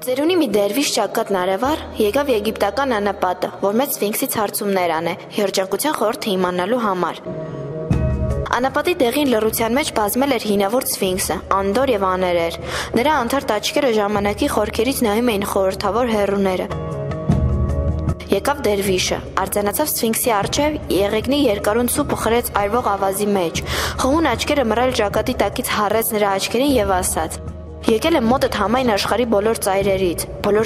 Ծերունի մի դերվիշ ճակատ նարևար եկավ եգիպտական անապատը, որ մեծ սֆինքսից հարցումներ անե, երջանկության խորհուրդը իմանալու համար։ Անապատի դեղին լռության մեջ բազմել էր հինավուրց սֆինքսը, անդոր եւ աներեր։ Նրա անթարթ աչքերը ժամանակի խորքերից նայում էին խորհրդավոր հեռուները։ Եկավ դերվիշը, արձանացավ սֆինքսի առջև, եղեգնի երկարուն ցուպը խրեց այրվող ավազի մեջ։ Խոհուն աչքերը մռայլ ճակատի տակից հառեց նրա աչքերին եւ ասաց. Եկել եմ մոտդ համայն աշխարհի բոլոր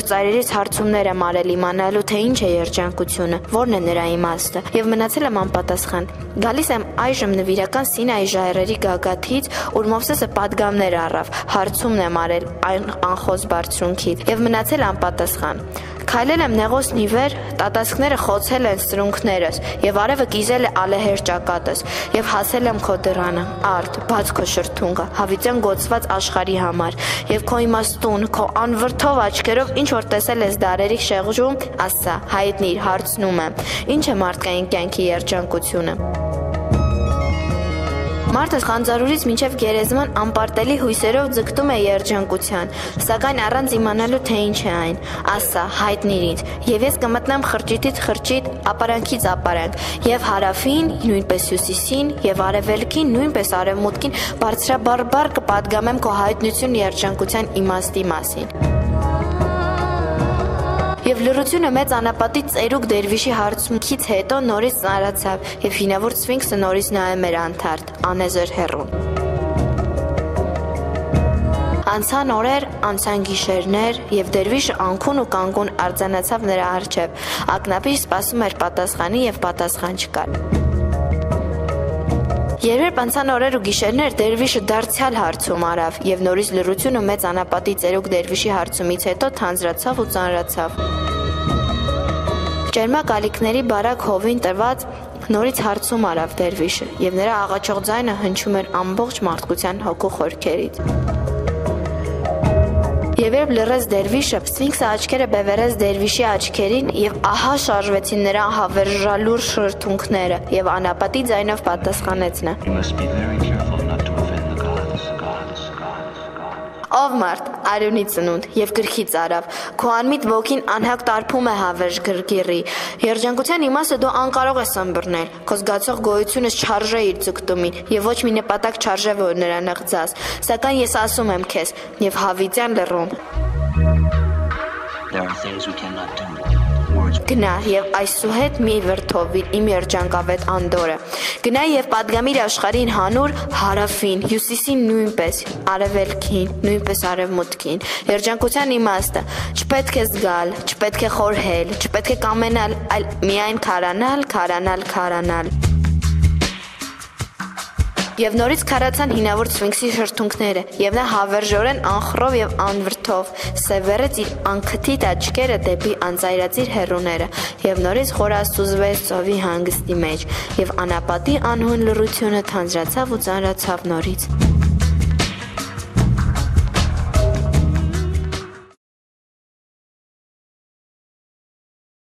ծայրերից հարցումներ եմ արել իմանալու, թե ինչ է երջանկությունը, որն է նրա իմաստը, եւ մնացել եմ անպատասխան։ Գալիս եմ այժմ նվիրական Սինայի ժայռերի գագաթից, ուր Մովսեսը պատգամներ առավ, հարցումն եմ արել այն անխոս բարձրունքից եւ մնացել անպատասխան։ Քայլել եմ նեղոսն ի վեր, տատասկները խոցել են սրունքներս, եւ արևը կիզել է ալեհեր ճակատս, եւ հասել եմ քո դռանը, արդ, բաց քո շրթունքը, հավիտյան գոցված աշխարհի համար, եւ քո իմաստուն, քո անվրդով աչքերով ինչ որ տեսել ես դարերի շեղջում, ասա, հայտնիր, հարցնում եմ, ինչ է մարդկային կյանքի երջանկությունը։ Մարդը խանձարուրից մինչև գերեզման անպարտելի հույսերով ձգտում է երջանկության, սակայն առանց իմանալու թե ինչ է այն, ասա, հայտնիր ինձ, եւ ես կմտնեմ խրճիթից խրճիթ, ապարանքից ապարանք, եւ հարավին, նույնպես հյուսիսին, եւ արևելքին, նույնպես արևմուտքին բարձրաբարբար կպատգամեմ քո հայտնություն երջանկության իմաստի մասին։ Եվ լռությունը մեծ անապատի ծերուկ դերվիշի հարցումքից հետո նորից ծանրացավ, եւ հինավուրց սֆինքսը նորից նայում էր անթարթ, անեզր հեռուն։ Անցան օրեր, անցան գիշերներ, եւ դերվիշը անքուն ու կանգուն արձանացավ նրա առջև, ակնապիշ սպասում էր պատասխանի եւ պատասխան չկար։ Երբ անցան օրեր ու գիշերներ, դերվիշը դարձյալ հարցում արավ, եւ նորից լռությունը մեծ անապատի ծերուկ դերվիշի հարցումից հետո թանձրացավ ու ծանրացավ։ Ճերմակ ալիքների բարակ հովին տված նորից հարցում արավ դերվիշը, եւ նրա աղաչող ձայնը հնչում էր ամբողջ մարդկության հոգու խորքերից։ Եվ երբ լռեց դերվիշը, սֆինքսը աչքերը բևեռեց դերվիշի աչքերին եւ ահա շարժվեցին նրա հավերժալուր շրթունքները եւ անապատի ձայնով պատասխանեց նա. Ով մարդ, արյունի ծնունդ եւ գրքից արավ, քո անմիտ ոգին անհակ տարփում է հավերժ գրգիռի, երջանկության իմաստը դու անկարող ես ըմբռնել, քո զգացող գոյությունս չարժե իր ձգտումին եւ ոչ մի նպատակ չարժե որ նրա նղձած, սակայն ես ասում եմ քեզ եւ հավիտյան լռում. Գնա եւ այսուհետ մի վրթովիր իմ երջանկավետ անդորը։ Գնա եւ պատգամիր աշխարհին հանուր հարավին, հյուսիսին նույնպես, արևելքին, նույնպես արևմուտքին։ Երջանկության իմաստը չպետք է զգալ, չպետք է խորհել, չպետք է կամենալ, այլ միայն քարանալ, քարանալ, քարանալ։ Եվ նորից քարացան հինավուրց սֆինքսի շրթունքները, եւ նա հավերժորեն անխռով եւ անվրդով սևեռեց իր անքթիթ աչքերը դեպի անծայրածիր հեռուները, եւ նորից խորասուզվեց ծովի հանգստի մեջ, եւ անապատի անհուն լռությունը թանձրացավ ու ծանրացավ նորից։